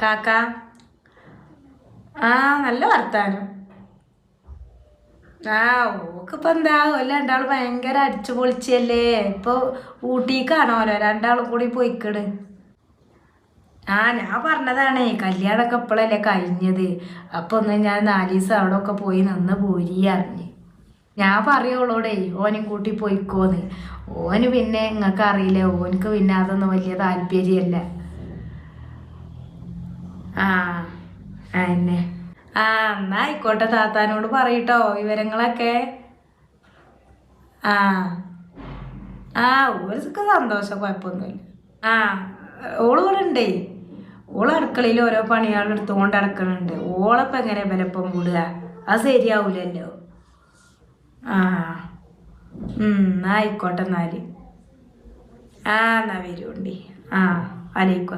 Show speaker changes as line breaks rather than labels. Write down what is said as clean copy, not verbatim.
കാക്ക ആ നല്ല വർത്താനം. ആ ഓക്കിപ്പോൾ എന്താ രണ്ടാളും ഭയങ്കര അടിച്ചു പൊളിച്ചല്ലേ. ഇപ്പോൾ ഊട്ടിക്കാണോലോ രണ്ടാളും കൂടി പോയിക്കണ്. ആ ഞാൻ പറഞ്ഞതാണേ കല്യാണമൊക്കെ ഇപ്പോഴല്ലേ കഴിഞ്ഞത്. അപ്പോൾ ഒന്ന് ഞാൻ 4 ദിവസം അവിടെ ഒക്കെ പോയി നിന്ന് പോരി അറിഞ്ഞ്. ഞാൻ പറയുള്ളൂടെ ഓനും കൂട്ടി പോയിക്കോന്ന്. ഓന് പിന്നെ നിങ്ങൾക്ക് അറിയില്ലേ, ഓനക്ക് പിന്നെ അതൊന്നും വലിയ താല്പര്യമല്ല. ആ എന്നെ ആ എന്നാ ആയിക്കോട്ടെ, താത്താനോട് പറയട്ടോ വിവരങ്ങളൊക്കെ. ആ ആ ഓർക്ക് സന്തോഷം, കുഴപ്പമൊന്നുമില്ല. ആ ഓള് ഇവിടെ ഉണ്ടേ. ഓള് അടുക്കളയിൽ ഓരോ പണികൾ എടുത്തുകൊണ്ട് നടക്കണുണ്ട്. ഓളപ്പം എങ്ങനെ ബലപ്പം കൂടുക, അത് ശരിയാവൂലല്ലോ. ആ എന്നാ ആയിക്കോട്ടെ എന്നാൽ. ആ എന്നാ വരുണ്ടി. ആ വലൈക്കും.